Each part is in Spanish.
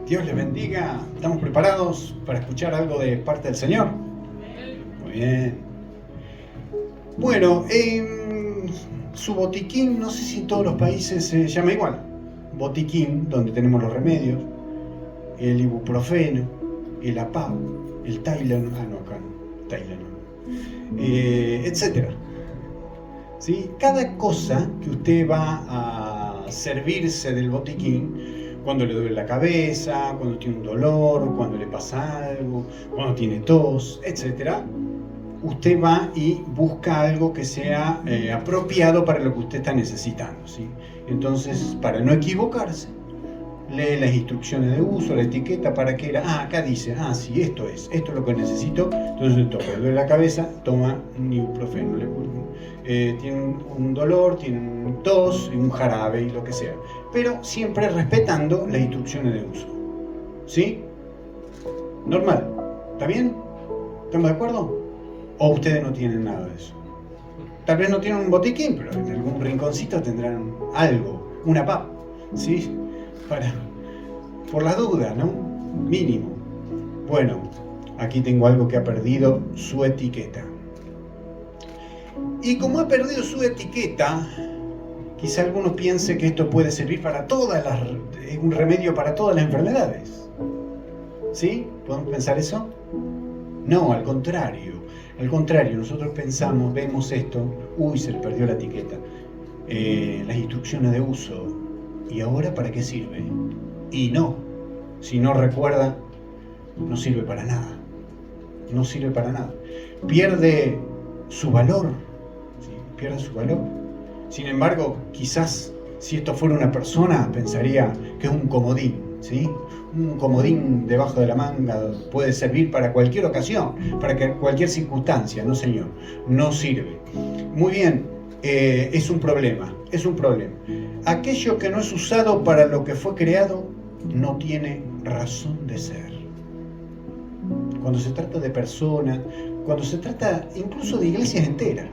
Dios les bendiga. ¿Estamos preparados para escuchar algo de parte del Señor? Muy bien. Bueno, su botiquín, no sé si en todos los países se llama igual. Botiquín, donde tenemos los remedios, el ibuprofeno, el APAP, el Tylenol, acá no, Tylenol, etcétera. ¿Sí? Cada cosa que usted va a servirse del botiquín, cuando le duele la cabeza, cuando tiene un dolor, cuando le pasa algo, cuando tiene tos, etc., usted va y busca algo que sea apropiado para lo que usted está necesitando, ¿sí? Entonces, para no equivocarse, lee las instrucciones de uso, la etiqueta, para qué era. Acá dice, sí, esto es lo que necesito. Entonces, le duele la cabeza, toma un ibuprofeno. Tiene un dolor, tiene un tos, un jarabe y lo que sea. Pero siempre respetando las instrucciones de uso. ¿Sí? Normal. ¿Está bien? ¿Estamos de acuerdo? ¿O ustedes no tienen nada de eso? Tal vez no tienen un botiquín, pero en algún rinconcito tendrán algo, una papa, ¿sí? Por las dudas, ¿no? Mínimo. Bueno, aquí tengo algo que ha perdido su etiqueta. Y como ha perdido su etiqueta, quizá alguno piense que esto puede servir para un remedio para todas las enfermedades. ¿Sí? ¿Podemos pensar eso? No, al contrario. Al contrario, nosotros pensamos, vemos esto, se le perdió la etiqueta, las instrucciones de uso, ¿y ahora para qué sirve? Y no, si no recuerda, no sirve para nada. No sirve para nada. Pierde su valor. ¿Sí? Pierde su valor. Sin embargo, quizás si esto fuera una persona, pensaría que es un comodín, ¿sí? Un comodín debajo de la manga puede servir para cualquier ocasión, para cualquier circunstancia. No, señor, no sirve. Muy bien, es un problema, es un problema. Aquello que no es usado para lo que fue creado no tiene razón de ser. Cuando se trata de personas, cuando se trata incluso de iglesias enteras,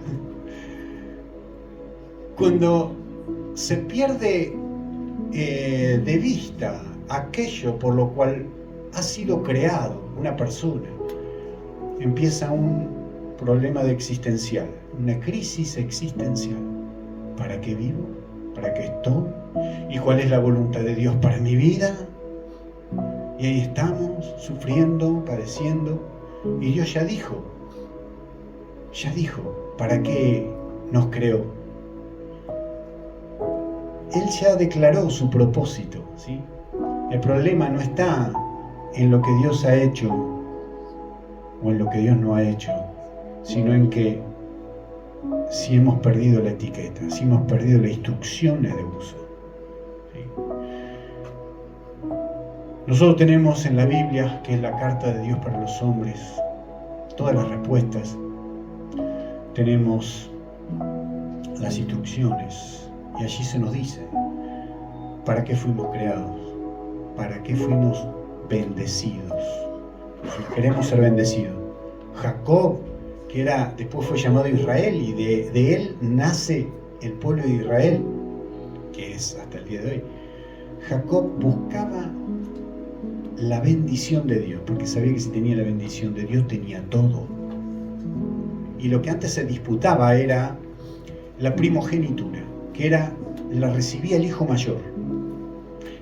cuando se pierde de vista aquello por lo cual ha sido creado una persona, empieza un problema existencial, una crisis existencial. ¿Para qué vivo? ¿Para qué estoy? ¿Y cuál es la voluntad de Dios para mi vida? Y ahí estamos, sufriendo, padeciendo, y Dios ya dijo, ¿para qué nos creó? Él ya declaró su propósito, ¿sí? El problema no está en lo que Dios ha hecho o en lo que Dios no ha hecho, sino en que si hemos perdido la etiqueta, si hemos perdido las instrucciones de uso. ¿Sí? Nosotros tenemos en la Biblia, que es la carta de Dios para los hombres, todas las respuestas. Tenemos las instrucciones y allí se nos dice para qué fuimos creados, para qué fuimos bendecidos. Si queremos ser bendecidos. Jacob, que después fue llamado Israel, y de él nace el pueblo de Israel, que es hasta el día de hoy. Jacob buscaba la bendición de Dios, porque sabía que si tenía la bendición de Dios tenía todo. Y lo que antes se disputaba era la primogenitura, que la recibía el hijo mayor.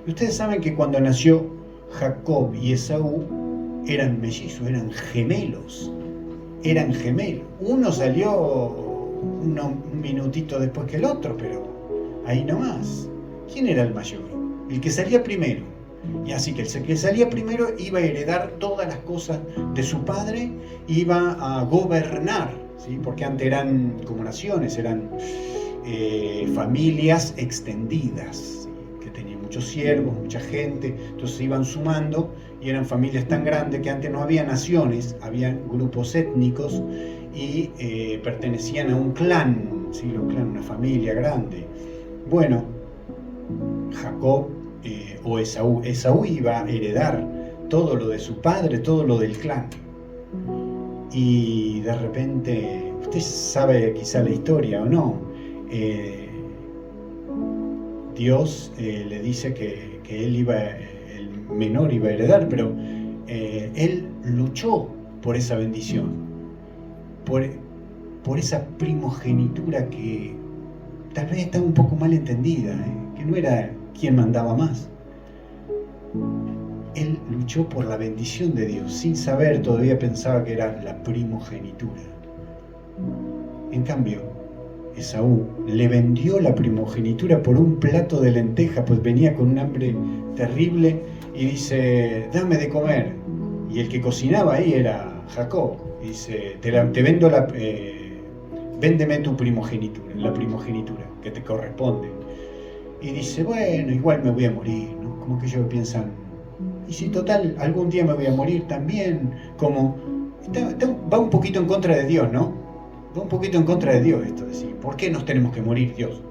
Y ustedes saben que cuando nació Jacob y Esaú eran mellizos, eran gemelos. Uno salió un minutito después que el otro, pero ahí nomás. ¿Quién era el mayor? El que salía primero. Y así que el que salía primero iba a heredar todas las cosas de su padre, iba a gobernar, ¿sí? Porque antes eran como naciones, eran familias extendidas, ¿sí? Que tenían muchos siervos, mucha gente, entonces iban sumando y eran familias tan grandes que antes no había naciones, había grupos étnicos y pertenecían a un clan, ¿sí? Los clanes, una familia grande. Bueno, Jacob o Esaú iba a heredar todo lo de su padre, todo lo del clan. Y de repente, usted sabe quizá la historia o no, Dios le dice que él iba, el menor iba a heredar, pero él luchó por esa bendición, por esa primogenitura que tal vez está un poco mal entendida, que no era quien mandaba más. Él luchó por la bendición de Dios, sin saber, todavía pensaba que era la primogenitura. En cambio, Esaú le vendió la primogenitura por un plato de lenteja, pues venía con un hambre terrible y dice, dame de comer. Y el que cocinaba ahí era Jacob. Y dice, te vendo véndeme tu primogenitura, la primogenitura que te corresponde. Y dice, bueno, igual me voy a morir, ¿no? Como que ellos piensan, y si total, algún día me voy a morir también, como, va un poquito en contra de Dios, ¿no? Va un poquito en contra de Dios esto, decir, ¿por qué nos tenemos que morir, Dios?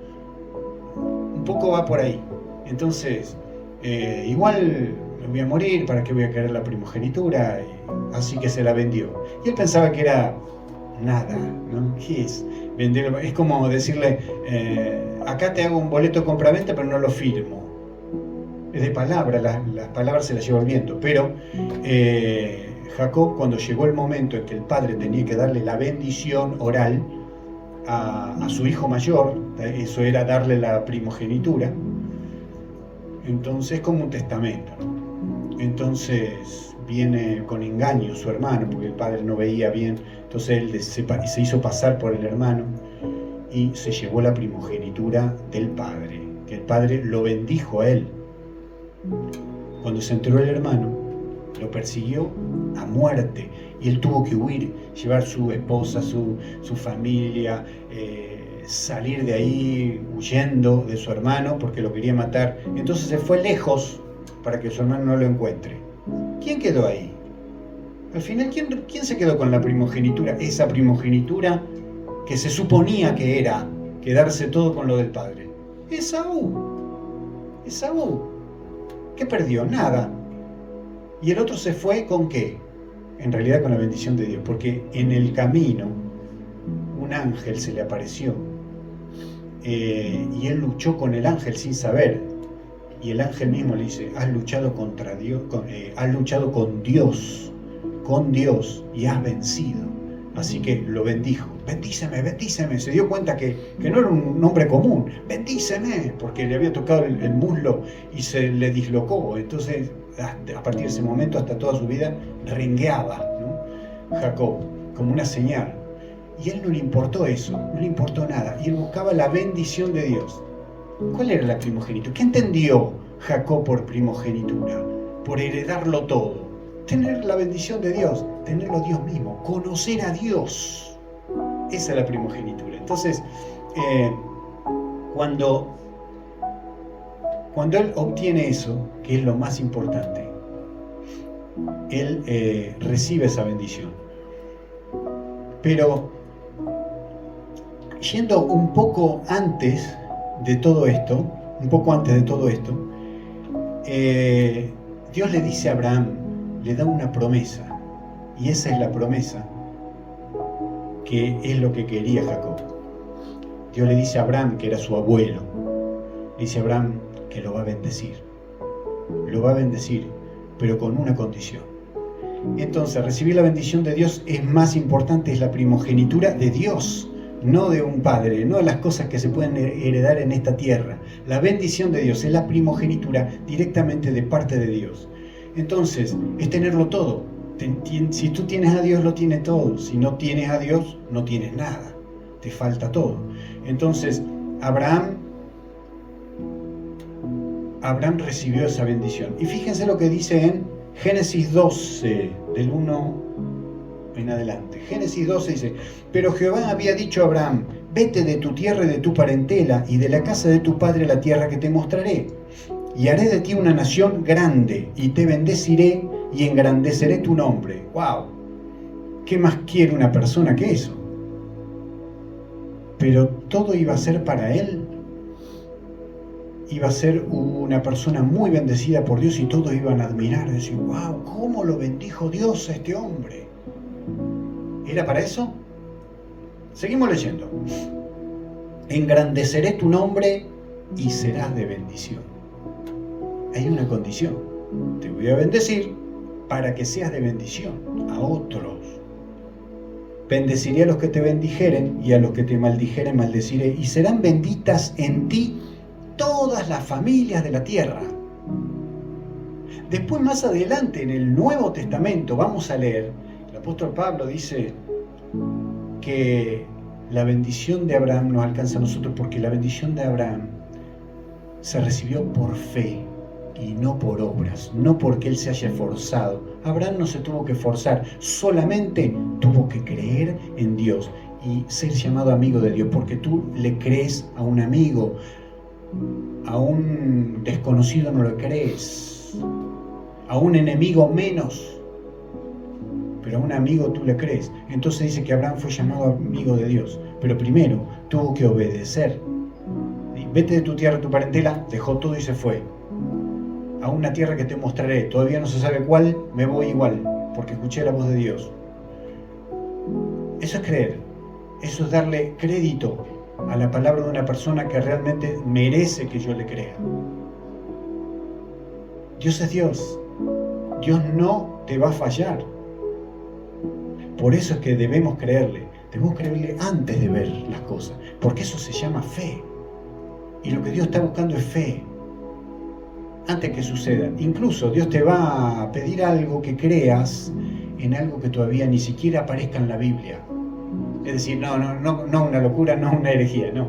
Un poco va por ahí. Entonces, igual me voy a morir, ¿para qué voy a querer la primogenitura? Así que se la vendió. Y él pensaba que era nada, ¿no? ¿Qué es? Venderlo, es como decirle, acá te hago un boleto de compraventa, pero no lo firmo. Es de palabra, las palabras se las lleva el viento. Pero Jacob, cuando llegó el momento en que el padre tenía que darle la bendición oral a su hijo mayor, eso era darle la primogenitura, entonces como un testamento, ¿no? Entonces viene con engaño su hermano, porque el padre no veía bien, entonces él se hizo pasar por el hermano y se llevó la primogenitura del padre, que el padre lo bendijo a él. Cuando se enteró el hermano, lo persiguió a muerte y él tuvo que huir, llevar su esposa, su familia, salir de ahí huyendo de su hermano porque lo quería matar. Entonces se fue lejos para que su hermano no lo encuentre. ¿Quién quedó ahí? Al final, ¿quién se quedó con la primogenitura? Esa primogenitura que se suponía que era quedarse todo con lo del padre. Esaú. ¿Qué perdió? Nada. Y el otro se fue ¿con qué? En realidad con la bendición de Dios, porque en el camino un ángel se le apareció y él luchó con el ángel sin saber, y el ángel mismo le dice, has luchado contra Dios, has luchado con Dios y has vencido. Así que lo bendijo, bendíceme. Se dio cuenta que no era un hombre común, bendíceme, porque le había tocado el muslo y se le dislocó. Entonces a partir de ese momento hasta toda su vida rengueaba, ¿no? Jacob, como una señal. Y a él no le importó eso, no le importó nada. Y él buscaba la bendición de Dios. ¿Cuál era la primogenitura? ¿Qué entendió Jacob por primogenitura? Por heredarlo todo. Tener la bendición de Dios, tenerlo Dios mismo, conocer a Dios. Esa es la primogenitura. Entonces, cuando él obtiene eso, que es lo más importante, él recibe esa bendición. Pero, yendo un poco antes de todo esto, Dios le dice a Abraham, le da una promesa, y esa es la promesa que es lo que quería Jacob. Dios le dice a Abraham, que era su abuelo, le dice a Abraham que lo va a bendecir, pero con una condición. Entonces, recibir la bendición de Dios es más importante, es la primogenitura de Dios, no de un padre, no de las cosas que se pueden heredar en esta tierra. La bendición de Dios es la primogenitura directamente de parte de Dios. Entonces, es tenerlo todo. Si tú tienes a Dios, lo tienes todo. Si no tienes a Dios, no tienes nada. Te falta todo. Entonces, Abraham recibió esa bendición. Y fíjense lo que dice en Génesis 12, del 1 en adelante. Génesis 12 dice, pero Jehová había dicho a Abraham, vete de tu tierra y de tu parentela y de la casa de tu padre a la tierra que te mostraré. Y haré de ti una nación grande, y te bendeciré y engrandeceré tu nombre. ¡Wow! ¿Qué más quiere una persona que eso? Pero todo iba a ser para él. Iba a ser una persona muy bendecida por Dios y todos iban a admirar, decir, ¡wow! ¿Cómo lo bendijo Dios a este hombre? ¿Era para eso? Seguimos leyendo. Engrandeceré tu nombre y serás de bendición. Hay una condición. Te voy a bendecir para que seas de bendición a otros. Bendeciré a los que te bendijeren y a los que te maldijeren maldeciré, y serán benditas en ti todas las familias de la tierra. Después, más adelante, en el Nuevo Testamento, vamos a leer, el apóstol Pablo dice que la bendición de Abraham nos alcanza a nosotros porque la bendición de Abraham se recibió por fe y no por obras, no porque él se haya esforzado. Abraham no se tuvo que esforzar, solamente tuvo que creer en Dios y ser llamado amigo de Dios, porque tú le crees a un amigo, a un desconocido no le crees, a un enemigo menos, pero a un amigo tú le crees. Entonces dice que Abraham fue llamado amigo de Dios, pero primero tuvo que obedecer. Vete de tu tierra, tu parentela, dejó todo y se fue a una tierra que te mostraré. Todavía no se sabe cuál, me voy igual, porque escuché la voz de Dios. Eso es creer, eso es darle crédito a la palabra de una persona que realmente merece que yo le crea. Dios es Dios. Dios no te va a fallar. Por eso es que debemos creerle antes de ver las cosas, porque eso se llama fe. Y lo que Dios está buscando es fe, antes que suceda. Incluso Dios te va a pedir algo que creas en algo que todavía ni siquiera aparezca en la Biblia. Es decir, no una locura, no una herejía, no.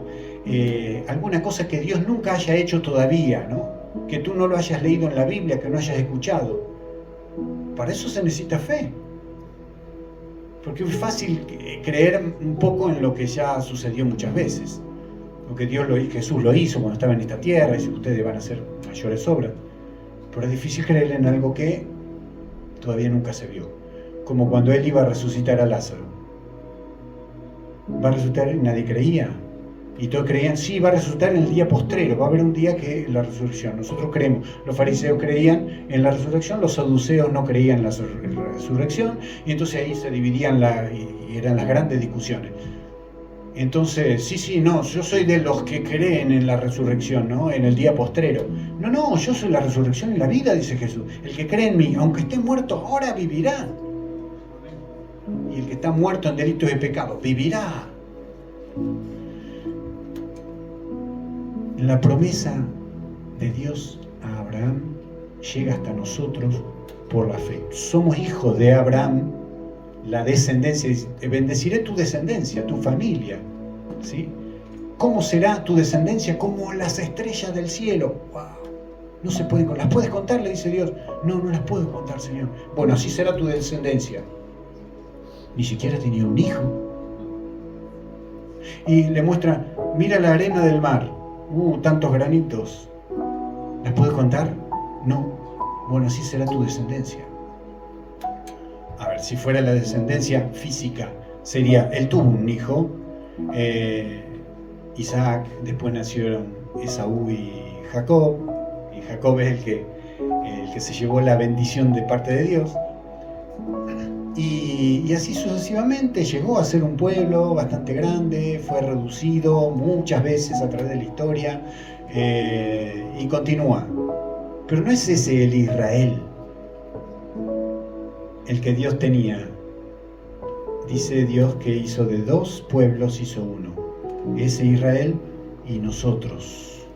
Alguna cosa que Dios nunca haya hecho todavía, ¿no? Que tú no lo hayas leído en la Biblia, que no hayas escuchado. Para eso se necesita fe. Porque es fácil creer un poco en lo que ya sucedió muchas veces. Lo que Jesús lo hizo cuando estaba en esta tierra, y si ustedes van a hacer mayores obras. Pero es difícil creer en algo que todavía nunca se vio. Como cuando Él iba a resucitar a Lázaro. Va a resucitar y nadie creía. Y todos creían, sí, va a resucitar en el día postrero, va a haber un día que la resurrección. Nosotros creemos, los fariseos creían en la resurrección, los saduceos no creían en la resurrección, y entonces ahí se dividían y eran las grandes discusiones. Entonces, no, yo soy de los que creen en la resurrección, ¿no? En el día postrero. No, yo soy la resurrección y la vida, dice Jesús. El que cree en mí, aunque esté muerto, ahora vivirá. Y el que está muerto en delitos y pecados, vivirá. La promesa de Dios a Abraham llega hasta nosotros por la fe. Somos hijos de Abraham, la descendencia. Bendeciré tu descendencia, tu familia. ¿Sí? ¿Cómo será tu descendencia? Como las estrellas del cielo. ¡Wow! No se pueden contar. ¿Las puedes contar? Le dice Dios. No las puedo contar, Señor. Bueno, así será tu descendencia. Ni siquiera tenía un hijo. Y le muestra, mira la arena del mar. Tantos granitos. ¿Las puedes contar? No. Bueno, así será tu descendencia. A ver, si fuera la descendencia física, sería, él tuvo un hijo, Isaac, después nacieron Esaú y Jacob es el que se llevó la bendición de parte de Dios. Y así sucesivamente llegó a ser un pueblo bastante grande, fue reducido muchas veces a través de la historia, y continúa. Pero no es ese el Israel el que Dios tenía. Dice Dios que hizo de dos pueblos, hizo uno. Ese Israel y nosotros.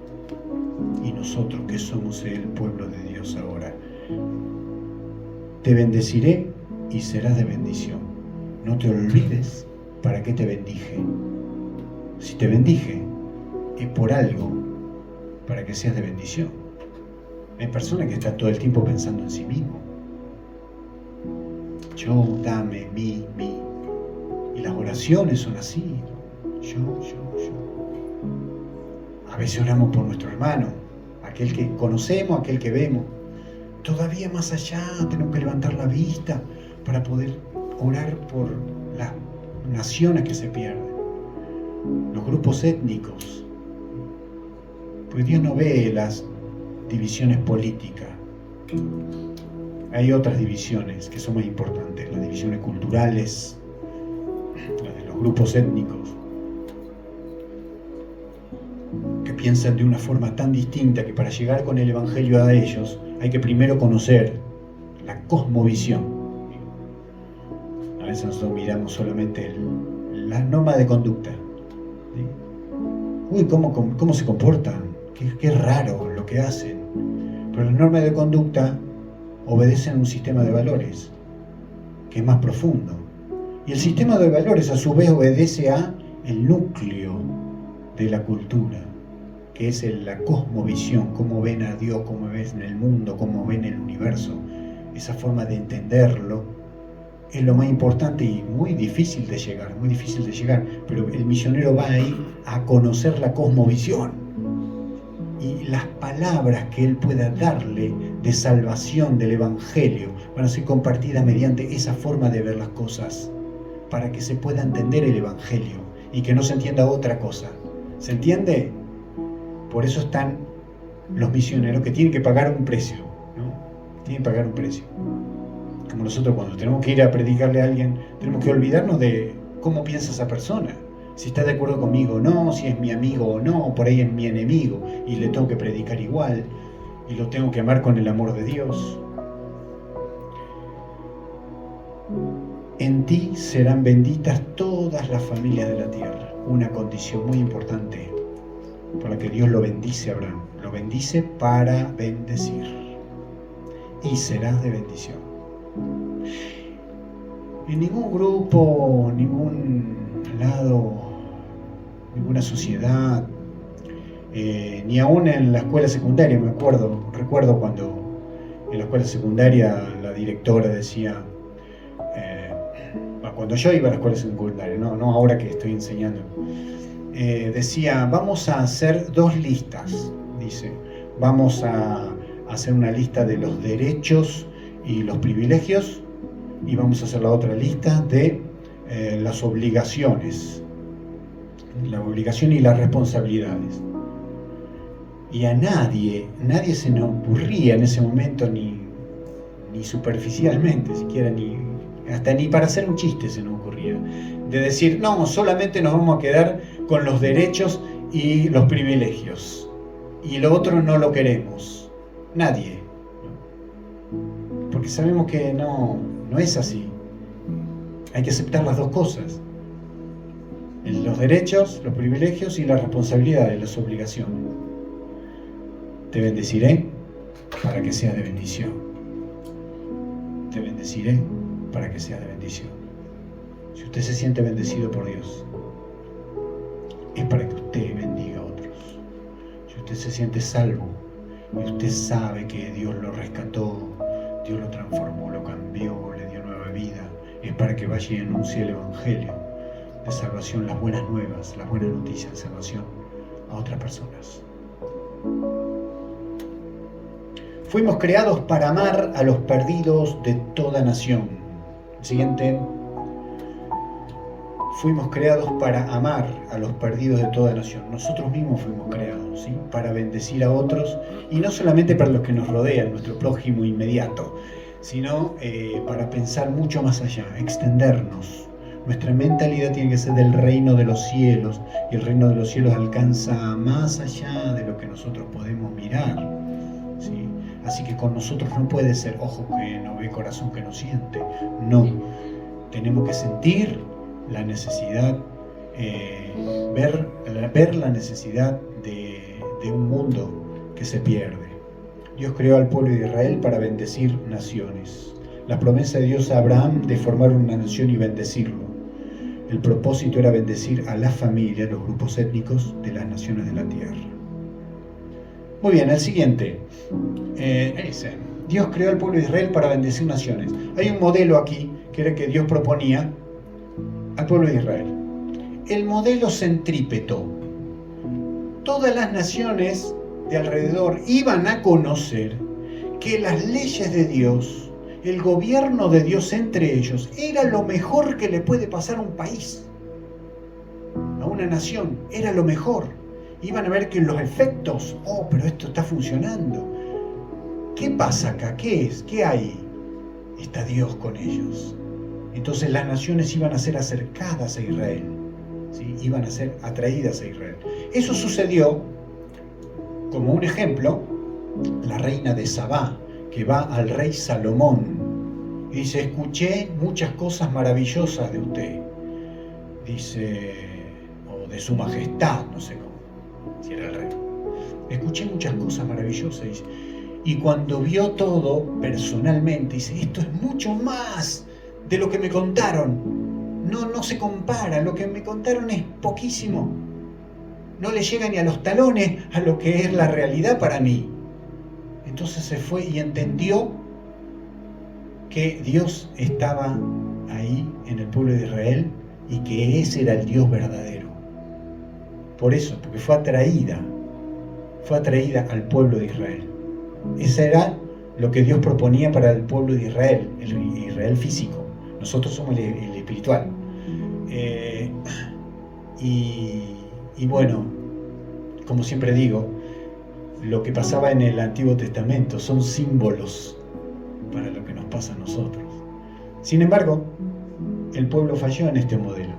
Y nosotros que somos el pueblo de Dios ahora. Te bendeciré y serás de bendición. No te olvides para qué te bendije. Si te bendije, es por algo, para que seas de bendición. Hay personas que están todo el tiempo pensando en sí mismo. Yo, dame, mí. Y las oraciones son así. Yo. A veces oramos por nuestro hermano, aquel que conocemos, aquel que vemos. Todavía más allá tenemos que levantar la vista para poder orar por las naciones que se pierden, los grupos étnicos. Pues Dios no ve las divisiones políticas. Hay otras divisiones que son más importantes, las divisiones culturales, las de los grupos étnicos, que piensan de una forma tan distinta que para llegar con el Evangelio a ellos hay que primero conocer la cosmovisión. A veces nosotros miramos solamente la norma de conducta. ¿Sí? Uy, ¿cómo se comportan? Qué raro lo que hacen. Pero las normas de conducta obedecen a un sistema de valores que es más profundo. Y el sistema de valores a su vez obedece a el núcleo de la cultura, que es la cosmovisión, cómo ven a Dios, cómo ven el mundo, cómo ven el universo. Esa forma de entenderlo es lo más importante y muy difícil de llegar, pero el misionero va ahí a conocer la cosmovisión y las palabras que él pueda darle de salvación del Evangelio van a ser compartidas mediante esa forma de ver las cosas, para que se pueda entender el Evangelio y que no se entienda otra cosa. ¿Se entiende? Por eso están los misioneros que tienen que pagar un precio, ¿no? Tienen que pagar un precio. Como nosotros cuando tenemos que ir a predicarle a alguien, tenemos que olvidarnos de cómo piensa esa persona. Si está de acuerdo conmigo o no, si es mi amigo o no, por ahí es mi enemigo y le tengo que predicar igual y lo tengo que amar con el amor de Dios. En ti serán benditas todas las familias de la tierra. Una condición muy importante por la que Dios lo bendice a Abraham. Lo bendice para bendecir. Y serás de bendición. En ningún grupo, ningún lado, ninguna sociedad, ni aún en la escuela secundaria, recuerdo cuando en la escuela secundaria la directora decía, cuando yo iba a la escuela secundaria, no ahora que estoy enseñando, decía, vamos a hacer 2 listas, dice, vamos a hacer una lista de los derechos y los privilegios y vamos a hacer la otra lista de las obligaciones, la obligación y las responsabilidades. Y a nadie se nos ocurría en ese momento ni superficialmente, siquiera hasta ni para hacer un chiste se nos ocurría, de decir, no, solamente nos vamos a quedar con los derechos y los privilegios y lo otro no lo queremos. Nadie. Porque sabemos que no es así. Hay que aceptar las 2 cosas. Los derechos, los privilegios y las responsabilidades, las obligaciones. Te bendeciré para que sea de bendición. Te bendeciré para que sea de bendición. Si usted se siente bendecido por Dios, es para que usted bendiga a otros. Si usted se siente salvo y usted sabe que Dios lo rescató, Dios lo transformó, lo cambió, le dio nueva vida, es para que vaya y anuncie el Evangelio de salvación, las buenas nuevas, las buenas noticias de salvación a otras personas. Fuimos creados para amar a los perdidos de toda nación. Siguiente. Fuimos creados para amar a los perdidos de toda nación. Nosotros mismos fuimos creados, ¿sí? Para bendecir a otros, y no solamente para los que nos rodean, nuestro prójimo inmediato, sino para pensar mucho más allá, extendernos. Nuestra mentalidad tiene que ser del reino de los cielos, y el reino de los cielos alcanza más allá de lo que nosotros podemos mirar, ¿sí? Así que con nosotros no puede ser ojo que no ve, corazón que no siente. No, tenemos que sentir la necesidad, ver la necesidad de un mundo que se pierde. Dios creó al pueblo de Israel para bendecir naciones. La promesa de Dios a Abraham de formar una nación y bendecirlo. El propósito era bendecir a la familia, los grupos étnicos de las naciones de la tierra. Muy bien, el siguiente. Dice, Dios creó al pueblo de Israel para bendecir naciones. Hay un modelo aquí que era que Dios proponía al pueblo de Israel. El modelo centrípeto. Todas las naciones de alrededor iban a conocer que las leyes de Dios, el gobierno de Dios entre ellos, era lo mejor que le puede pasar a un país, a una nación, era lo mejor. Iban a ver que los efectos, pero esto está funcionando. ¿Qué pasa acá? ¿Qué es? ¿Qué hay? Está Dios con ellos. Entonces las naciones iban a ser acercadas a Israel, ¿sí? Iban a ser atraídas a Israel. Eso sucedió, como un ejemplo, la reina de Sabá, que va al rey Salomón. Y dice, escuché muchas cosas maravillosas de usted. Dice, o de su majestad, no sé cómo, si era el rey. Escuché muchas cosas maravillosas, dice. Y cuando vio todo personalmente, dice, esto es mucho más de lo que me contaron. No se compara, lo que me contaron es poquísimo. No le llega ni a los talones a lo que es la realidad para mí. Entonces se fue y entendió que Dios estaba ahí en el pueblo de Israel y que ese era el Dios verdadero. Por eso, porque fue atraída al pueblo de Israel. Ese era lo que Dios proponía para el pueblo de Israel, el Israel físico. Nosotros somos el espiritual. Y bueno, como siempre digo, lo que pasaba en el Antiguo Testamento son símbolos para lo que nos pasa a nosotros. Sin embargo, el pueblo falló en este modelo.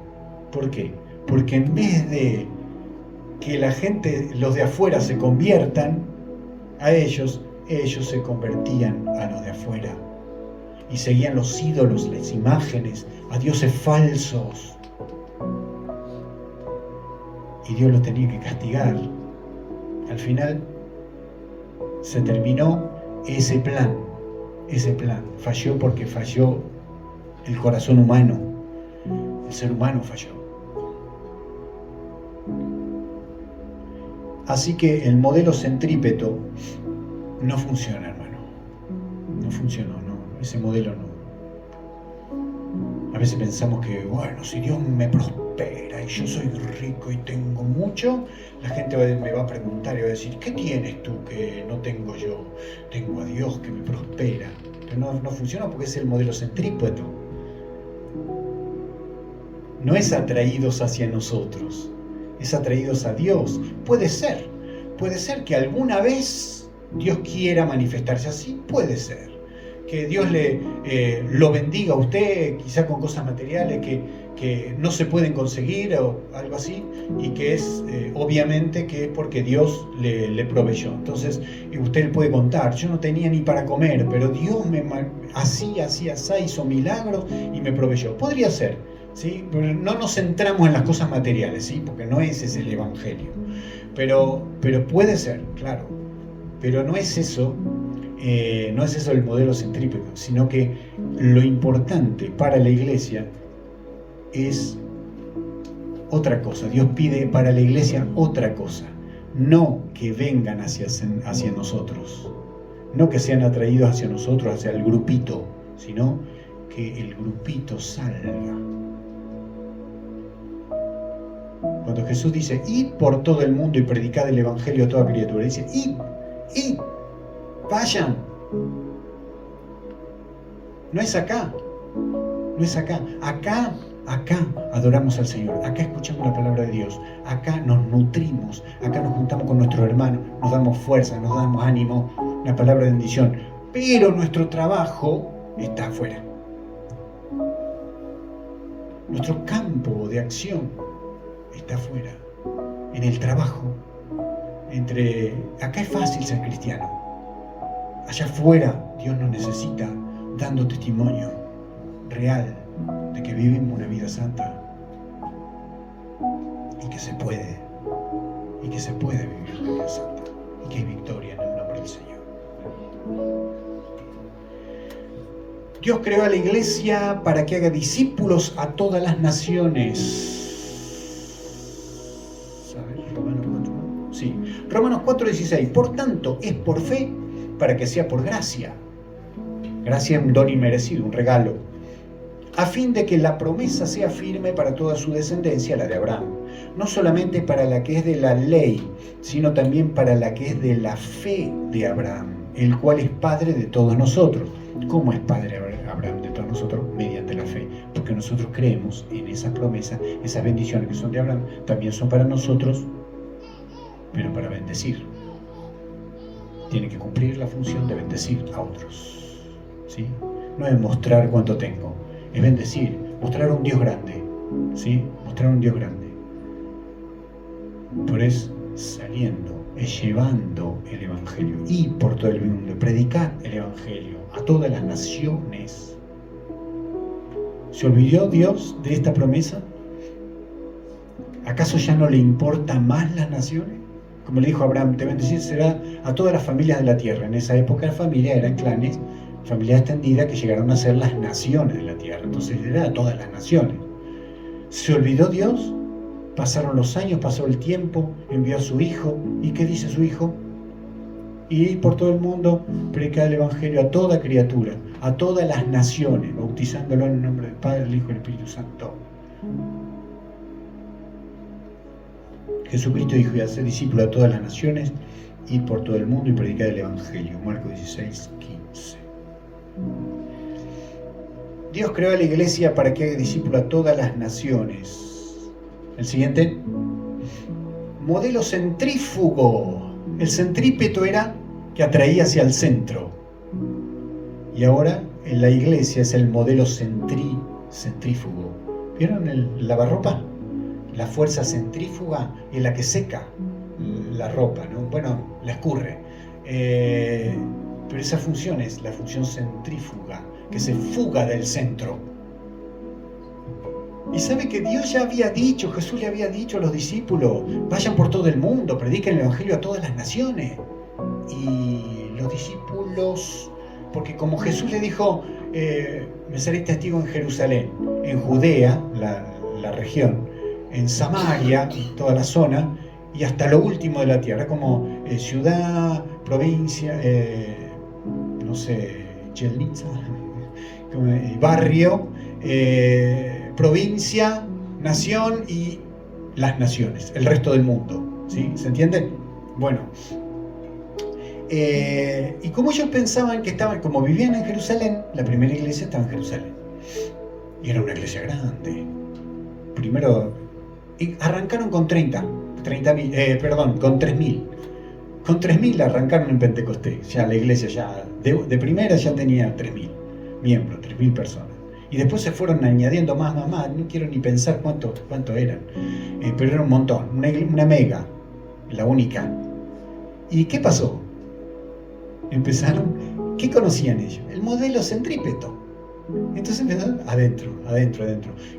¿Por qué? Porque en vez de que la gente, los de afuera, se conviertan a ellos se convertían a los de afuera y seguían los ídolos, las imágenes, a dioses falsos. Y Dios los tenía que castigar. Al final se terminó ese plan. Falló porque falló el corazón humano. El ser humano falló. Así que el modelo centrípeto no funciona, hermano. No funcionó, no. Ese modelo no. A veces pensamos que, bueno, si Dios me prospera y yo soy rico y tengo mucho, la gente me va a preguntar y va a decir, ¿qué tienes tú que no tengo yo? Tengo a Dios que me prospera. Pero no funciona porque es el modelo centrípeto. No es atraídos hacia nosotros, es atraídos a Dios. Puede ser que alguna vez Dios quiera manifestarse así, puede ser. Que Dios lo bendiga a usted, quizá con cosas materiales que no se pueden conseguir o algo así, y que es obviamente que es porque Dios le proveyó. Entonces usted puede contar, yo no tenía ni para comer, pero Dios me así, hizo milagros y me proveyó. Podría ser, ¿sí? Pero no nos centramos en las cosas materiales, ¿sí? Porque no ese es el Evangelio. Pero puede ser, claro. Pero no es eso el modelo centrípeto, sino que lo importante para la iglesia es otra cosa. Dios pide para la iglesia otra cosa. No que vengan hacia nosotros, no que sean atraídos hacia nosotros, hacia el grupito, sino que el grupito salga. Cuando Jesús dice, id por todo el mundo y predicad el evangelio a toda criatura, dice, id, vayan. No es acá. Acá adoramos al Señor, acá escuchamos la palabra de Dios, acá nos nutrimos, acá nos juntamos con nuestros hermanos, nos damos fuerza, nos damos ánimo, una palabra de bendición. Pero nuestro trabajo está afuera. Nuestro campo de acción está afuera, en el trabajo. Acá es fácil ser cristiano. Allá afuera Dios nos necesita dando testimonio real de que vivimos una vida santa y que se puede vivir una vida santa y que hay victoria en el nombre del Señor. Dios creó a la iglesia para que haga discípulos a todas las naciones. Romanos 4:16. Por tanto, es por fe para que sea por gracia. Gracia es un don inmerecido, un regalo, a fin de que la promesa sea firme para toda su descendencia, la de Abraham, no solamente para la que es de la ley, sino también para la que es de la fe de Abraham, el cual es padre de todos nosotros. ¿Cómo es padre Abraham de todos nosotros? Mediante la fe, porque nosotros creemos en esas promesas, esas bendiciones que son de Abraham, también son para nosotros, pero para bendecir. Tiene que cumplir la función de bendecir a otros, ¿sí? No es mostrar cuánto tengo, es bendecir, mostrar a un Dios grande, ¿sí? Mostrar a un Dios grande. Pero es saliendo es llevando el Evangelio, y por todo el mundo, predicar el Evangelio a todas las naciones. ¿Se olvidó Dios de esta promesa? ¿Acaso ya no le importan más las naciones? Como le dijo a Abraham, te bendeciré será a todas las familias de la tierra. En esa época la familia eran clanes, familia extendida, que llegaron a ser las naciones de la tierra. Entonces era a todas las naciones. ¿Se olvidó Dios? Pasaron los años, pasó el tiempo, envió a su Hijo. ¿Y qué dice su Hijo? Y por todo el mundo predicar el Evangelio a toda criatura, a todas las naciones, bautizándolo en el nombre del Padre, del Hijo y del Espíritu Santo. Jesucristo dijo: y hacer discípulo a todas las naciones, y por todo el mundo y predicar el Evangelio. Marcos 16:15. Dios creó a la iglesia para que haga discípulo a todas las naciones. El siguiente. Modelo centrífugo. El centrípeto era que atraía hacia el centro. Y ahora en la iglesia es el modelo centrífugo. ¿Vieron el lavarropa? La fuerza centrífuga es la que seca la ropa, ¿no? Bueno, la escurre. Pero esa función es la función centrífuga, que se fuga del centro. Y sabe que Dios ya había dicho, Jesús le había dicho a los discípulos: vayan por todo el mundo, prediquen el Evangelio a todas las naciones. Y los discípulos, porque como Jesús le dijo, me seréis testigo en Jerusalén, en Judea, la región, en Samaria, toda la zona, y hasta lo último de la tierra, como ciudad, provincia, no sé, Chelnitza, barrio, provincia, nación y las naciones, el resto del mundo. ¿Sí? ¿Se entiende? Bueno. Y como ellos pensaban que estaban, como vivían en Jerusalén, la primera iglesia estaba en Jerusalén. Y era una iglesia grande. Primero, arrancaron con 30.000, con 3.000. Con 3.000 arrancaron en Pentecostés. Ya la iglesia ya de primera ya tenía 3.000 miembros, 3.000 personas. Y después se fueron añadiendo más, no quiero ni pensar cuánto eran. Pero era un montón, una mega, la única. ¿Y qué pasó? Empezaron, ¿qué conocían ellos? El modelo centrípeto. Entonces empezaron adentro.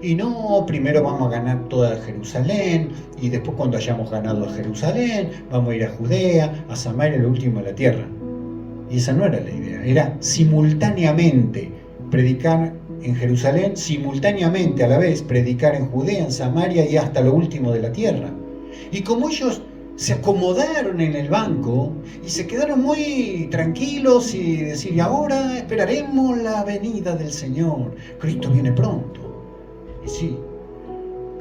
Y no, primero vamos a ganar toda Jerusalén, y después cuando hayamos ganado a Jerusalén, vamos a ir a Judea, a Samaria, lo último de la tierra. Y esa no era la idea, era simultáneamente predicar en Jerusalén, simultáneamente a la vez predicar en Judea, en Samaria y hasta lo último de la tierra. Y como ellos se acomodaron en el banco y se quedaron muy tranquilos y decir, y ahora esperaremos la venida del Señor. Cristo viene pronto. Y sí,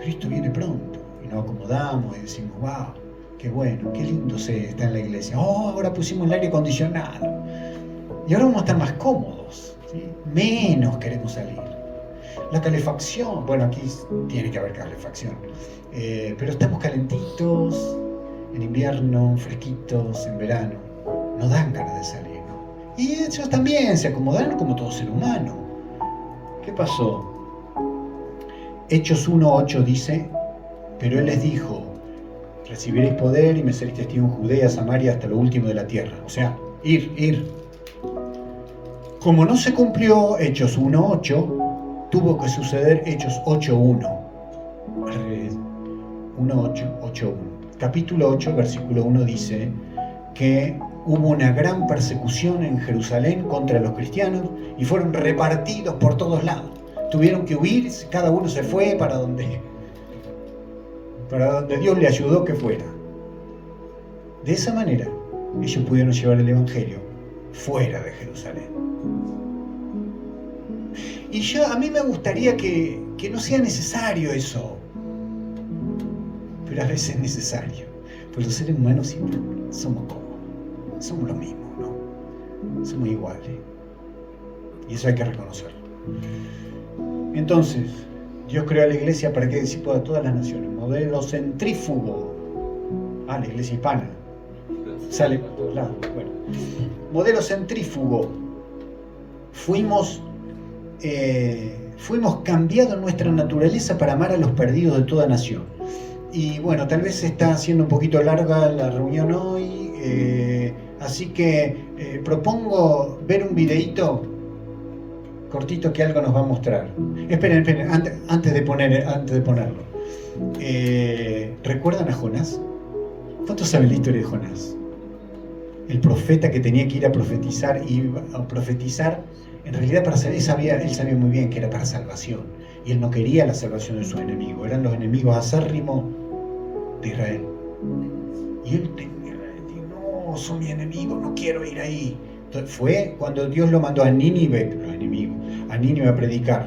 Cristo viene pronto. Y nos acomodamos y decimos, wow, qué bueno, qué lindo se está en la iglesia. Oh, ahora pusimos el aire acondicionado. Y ahora vamos a estar más cómodos, ¿sí? Menos queremos salir. La calefacción, bueno, aquí tiene que haber calefacción. Pero estamos calentitos. En invierno, fresquitos, en verano, no dan ganas de salir, ¿no? Y ellos también se acomodaron como todo ser humano. ¿Qué pasó? Hechos 1:8 dice, pero él les dijo, recibiréis poder y me seréis testigo en Judea, Samaria, hasta lo último de la tierra. O sea, ir. Como no se cumplió Hechos 1:8, tuvo que suceder Hechos 8:1. Al revés, 1:8:8:1. Capítulo 8, versículo 1 dice que hubo una gran persecución en Jerusalén contra los cristianos y fueron repartidos por todos lados. Tuvieron que huir, cada uno se fue para donde Dios le ayudó que fuera. De esa manera, ellos pudieron llevar el Evangelio fuera de Jerusalén. Y a mí me gustaría que no sea necesario eso. Pero a veces es necesario, pues los seres humanos siempre somos cómodos, somos lo mismo, ¿no? Somos iguales, y eso hay que reconocerlo. Entonces, Dios creó a la iglesia para que discípulos a todas las naciones, modelo centrífugo, la iglesia hispana, sale por todos lados, bueno, modelo centrífugo, fuimos cambiados en nuestra naturaleza para amar a los perdidos de toda nación. Y bueno, tal vez se está haciendo un poquito larga la reunión hoy, así que propongo ver un videíto cortito que algo nos va a mostrar. Esperen, antes de ponerlo. ¿Recuerdan a Jonás? ¿Cuántos saben la historia de Jonás? El profeta que tenía que ir a profetizar, en realidad él sabía muy bien que era para salvación, y él no quería la salvación de su enemigo, eran los enemigos acérrimos de Israel. Y él no, son mis enemigos, no quiero ir ahí. Entonces fue cuando Dios lo mandó a Nínive, los enemigos, a Nínive a predicar.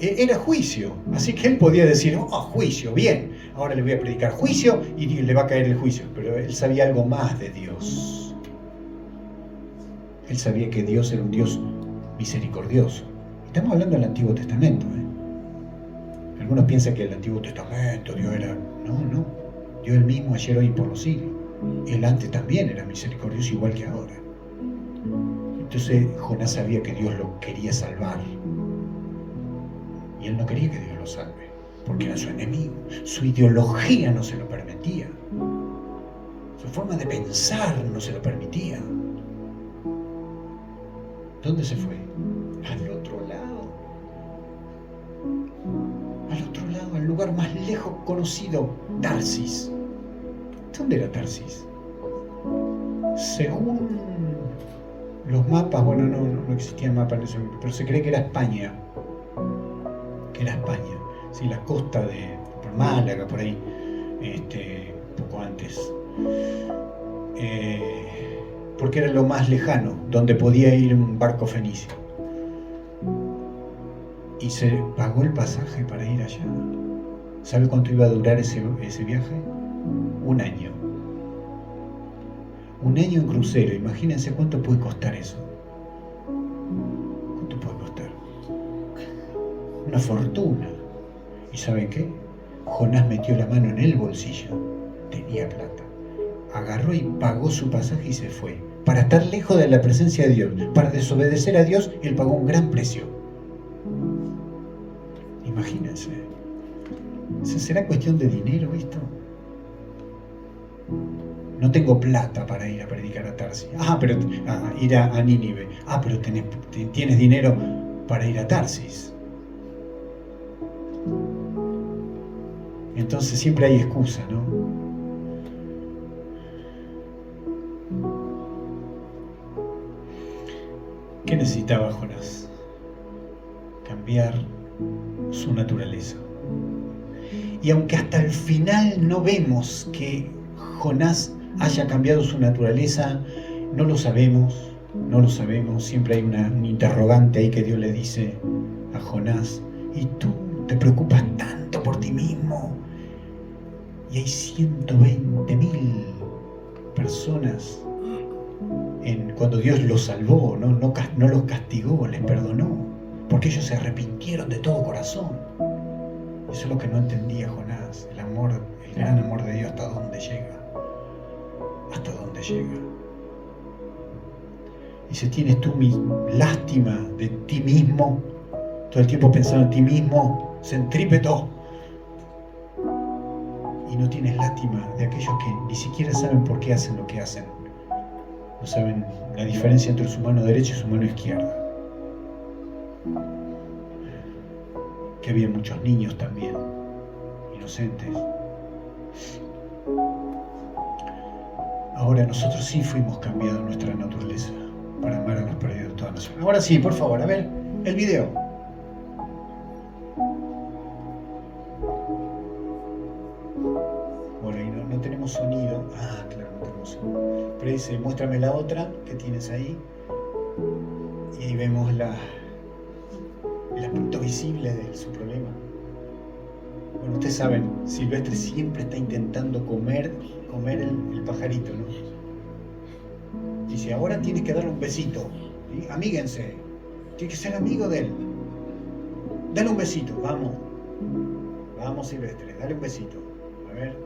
Era juicio, así que él podía decir, juicio, bien, ahora le voy a predicar juicio y le va a caer el juicio, pero él sabía algo más de Dios. Él sabía que Dios era un Dios misericordioso. Estamos hablando del Antiguo Testamento. Algunos piensan que el Antiguo Testamento Dios era... No. Dios el mismo ayer, hoy y por los siglos. Él antes también era misericordioso igual que ahora. Entonces Jonás sabía que Dios lo quería salvar. Y él no quería que Dios lo salve, porque era su enemigo. Su ideología no se lo permitía. Su forma de pensar no se lo permitía. ¿Dónde se fue? Al otro lado. Al otro lado, al lugar más lejos conocido, Tarsis. ¿Dónde era Tarsis? Según los mapas, bueno, no existían mapas en ese momento, pero se cree que era España. Sí, la costa de por Málaga, por ahí, poco antes. Porque era lo más lejano, donde podía ir un barco fenicio. Y se pagó el pasaje para ir allá. ¿Sabe cuánto iba a durar ese viaje? 1 año. 1 año en crucero, imagínense cuánto puede costar eso. ¿Cuánto puede costar? Una fortuna. ¿Y saben qué? Jonás metió la mano en el bolsillo, tenía plata, agarró y pagó su pasaje y se fue, para estar lejos de la presencia de Dios, para desobedecer a Dios. Él pagó un gran precio. Imagínense. ¿Será cuestión de dinero esto? No tengo plata para ir a predicar a Tarsis. Pero ir a Nínive. Pero tienes dinero para ir a Tarsis. Entonces siempre hay excusa, ¿no? ¿Qué necesitaba Jonás? Cambiar su naturaleza. Y aunque hasta el final no vemos que Jonás haya cambiado su naturaleza, no lo sabemos, siempre hay un interrogante ahí que Dios le dice a Jonás: ¿y tú te preocupas tanto por ti mismo? Y hay 120.000 personas cuando Dios los salvó, no los castigó, les perdonó, porque ellos se arrepintieron de todo corazón. Eso es lo que no entendía Jonás, el gran amor de Dios, hasta dónde llega. Dice: ¿tienes tú mi lástima de ti mismo? Todo el tiempo pensando en ti mismo, centrípeto. Y no tienes lástima de aquellos que ni siquiera saben por qué hacen lo que hacen. No saben la diferencia entre su mano derecha y su mano izquierda. Que había muchos niños también, inocentes. Ahora nosotros sí fuimos cambiados nuestra naturaleza para amar a los perdidos de toda nación. Ahora sí, por favor, a ver el video. Bueno, y no tenemos sonido. Claro, no tenemos sonido. Pero dice: muéstrame la otra que tienes ahí. Y ahí vemos el aspecto visible de su problema. Bueno, ustedes saben, Silvestre siempre está intentando comer el pajarito, ¿no? Dice: ahora tienes que darle un besito, ¿sí? Amíguense, tienes que ser amigo de él. Dale un besito, vamos Silvestre, dale un besito. A ver.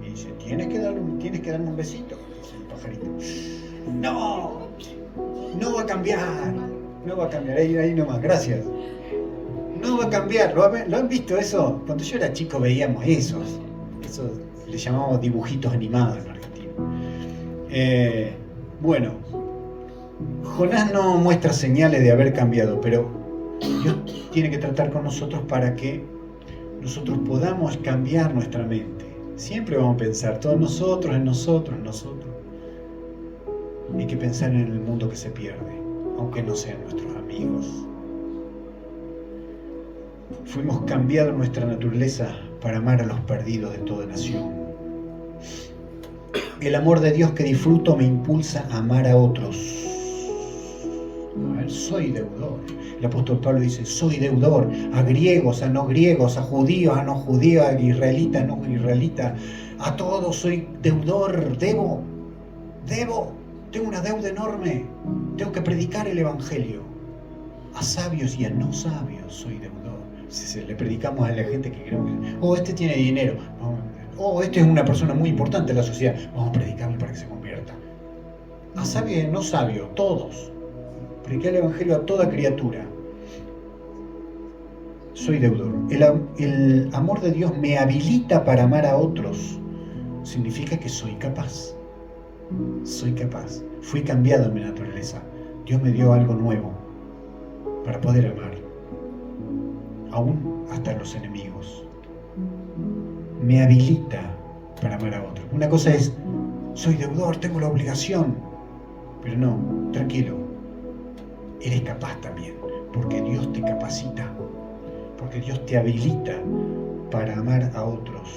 Y dice: tienes que darme un besito, dice el pajarito. No va a cambiar, ahí nomás, gracias. No va a cambiar. ¿Lo han visto eso? Cuando yo era chico veíamos esos Eso le llamamos dibujitos animados en Argentina. Bueno, Jonás no muestra señales de haber cambiado, pero Dios tiene que tratar con nosotros para que nosotros podamos cambiar nuestra mente. Siempre vamos a pensar, todos nosotros, en nosotros, en nosotros. Hay que pensar en el mundo que se pierde, aunque no sean nuestros amigos. Fuimos cambiados nuestra naturaleza para amar a los perdidos de toda nación. El amor de Dios que disfruto me impulsa a amar a otros. A ver, soy deudor. El apóstol Pablo dice, soy deudor a griegos, a no griegos, a judíos, a no judíos, a israelitas, a no israelitas. A todos soy deudor, debo. Tengo una deuda enorme. Tengo que predicar el evangelio. A sabios y a no sabios soy deudor. Si le predicamos a la gente que creemos que, este tiene dinero, este es una persona muy importante en la sociedad, vamos a predicarle para que se convierta. A sabio y a no sabio, todos. Predicar el evangelio a toda criatura. Soy deudor. El amor de Dios me habilita para amar a otros. Significa que soy capaz. Soy capaz. Fui cambiado en mi naturaleza. Dios me dio algo nuevo para poder amar, aún hasta los enemigos. Me habilita para amar a otros. Una cosa es, soy deudor, tengo la obligación. Pero no, tranquilo. Eres capaz también, porque Dios te capacita, porque Dios te habilita para amar a otros.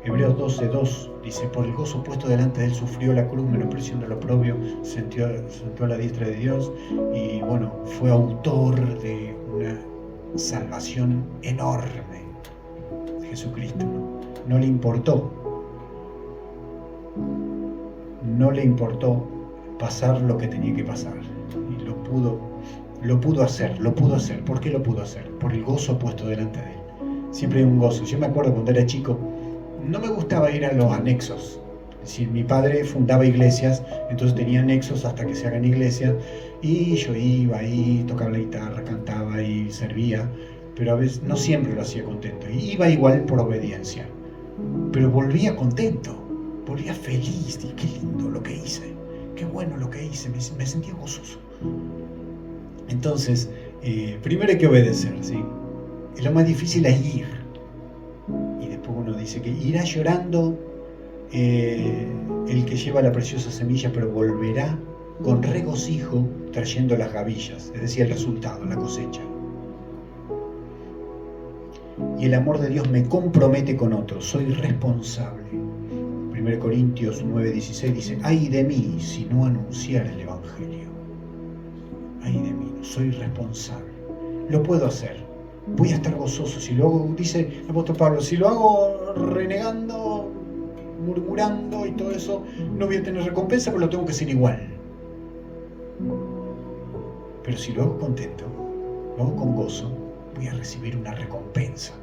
Hebreos 12:2 dice, por el gozo puesto delante de él sufrió la cruz, menospreciando lo oprobio, sentó a la diestra de Dios y bueno, fue autor de una salvación enorme. Jesucristo, no le importó pasar lo que tenía que pasar y lo pudo hacer. ¿Por qué lo pudo hacer? Por el gozo puesto delante de él. Siempre hay un gozo. Yo me acuerdo cuando era chico, no me gustaba ir a los anexos. Es decir, mi padre fundaba iglesias, entonces tenía anexos hasta que se hagan iglesias, y yo iba ahí, tocaba la guitarra, cantaba y servía, pero a veces no siempre lo hacía contento. Y iba igual por obediencia, pero volvía contento, volvía feliz. Y qué lindo lo que hice, qué bueno lo que hice, me sentía gozoso. Entonces, primero hay que obedecer, ¿sí? Y lo más difícil es ir. Y después uno dice que irá llorando el que lleva la preciosa semilla, pero volverá con regocijo trayendo las gavillas, es decir, el resultado, la cosecha. Y el amor de Dios me compromete con otros, soy responsable. 1 Corintios 9:16 dice, ay de mí si no anunciar el evangelio. Ay de mí, soy responsable. Lo puedo hacer. Voy a estar gozoso. Si lo hago, dice el apóstol Pablo, si lo hago renegando, murmurando y todo eso, no voy a tener recompensa, pero lo tengo que hacer igual. Pero si lo hago contento, lo hago con gozo, voy a recibir una recompensa.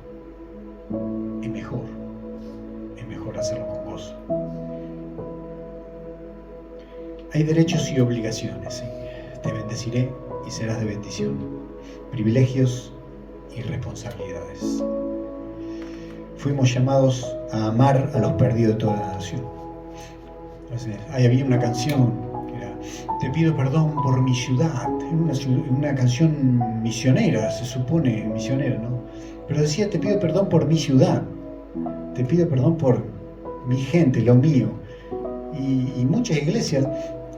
Es mejor hacerlo con gozo. Hay derechos y obligaciones, ¿sí? Te bendeciré y serás de bendición. Privilegios y responsabilidades. Fuimos llamados a amar a los perdidos de toda la nación. Entonces, ahí había una canción que era, te pido perdón por mi ciudad. Una canción misionera, se supone misionera, ¿no? Pero decía, te pido perdón por mi ciudad. Te pido perdón por mi gente, lo mío. Y muchas iglesias,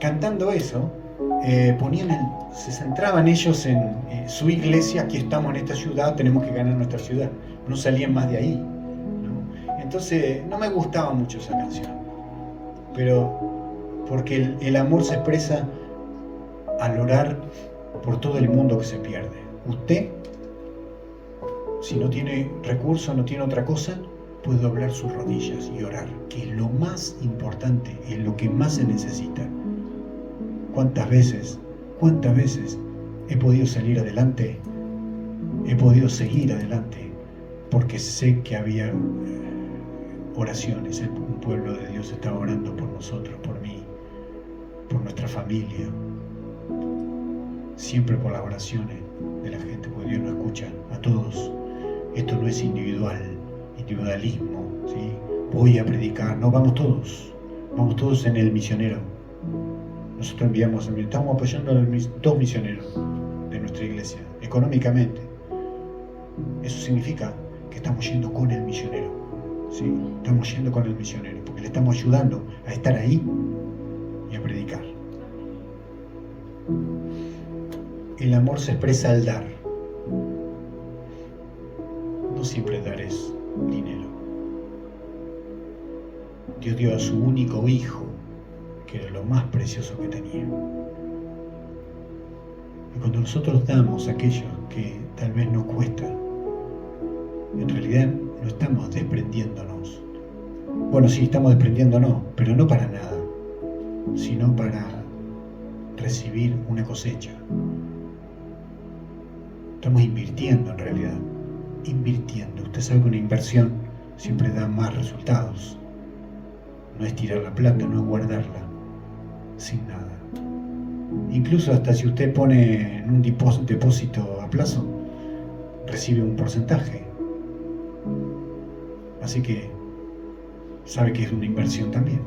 cantando eso, se centraban ellos en su iglesia, aquí estamos en esta ciudad, tenemos que ganar nuestra ciudad. No salían más de ahí, ¿no? Entonces no me gustaba mucho esa canción, pero porque el amor se expresa al orar por todo el mundo que se pierde. Usted, si no tiene recursos, no tiene otra cosa, puede doblar sus rodillas y orar, que es lo más importante, es lo que más se necesita. ¿Cuántas veces he podido salir adelante? He podido seguir adelante porque sé que había oraciones. Un pueblo de Dios estaba orando por nosotros, por mí, por nuestra familia. Siempre por las oraciones de la gente, porque Dios nos escucha a todos. Esto no es individualismo, ¿sí? Voy a predicar, no, vamos todos en el misionero. Nosotros estamos apoyando a los 2 misioneros de nuestra iglesia, económicamente. Eso significa que estamos yendo con el misionero, ¿sí? Estamos yendo con el misionero, porque le estamos ayudando a estar ahí y a predicar. El amor se expresa al dar. No siempre dar es dinero. Dios dio a su único hijo, que era lo más precioso que tenía. Y cuando nosotros damos aquello que tal vez nos cuesta, en realidad no estamos desprendiéndonos. Bueno, sí, estamos desprendiéndonos, pero no para nada, sino para recibir una cosecha. Estamos invirtiendo en realidad. Invirtiendo. Usted sabe que una inversión siempre da más resultados. No es tirar la plata, no es guardarla sin nada. Incluso hasta si usted pone en un depósito a plazo, recibe un porcentaje. Así que sabe que es una inversión también.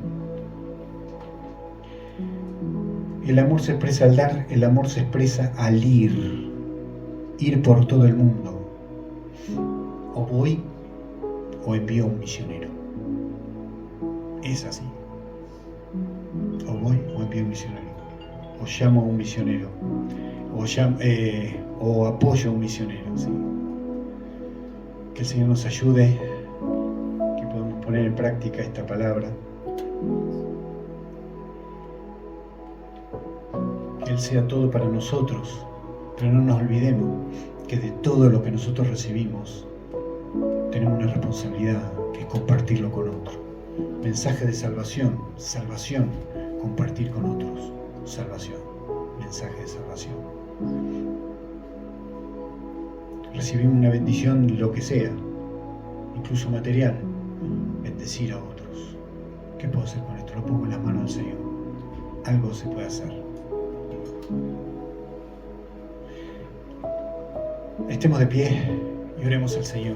El amor se expresa al dar, el amor se expresa al ir por todo el mundo. O voy o envío a un misionero. Es así. O voy o envío a un misionero. O llamo a un misionero. O apoyo a un misionero. ¿Sí? Que el Señor nos ayude, que podamos poner en práctica esta palabra. Que Él sea todo para nosotros, pero no nos olvidemos que de todo lo que nosotros recibimos tenemos una responsabilidad, que es compartirlo con otros. Mensaje de salvación, compartir con otros. Salvación, mensaje de salvación. Recibimos una bendición, lo que sea, incluso material, bendecir a otros. ¿Qué puedo hacer con esto? Lo pongo en las manos del Señor. Algo se puede hacer. Estemos de pie y oremos al Señor.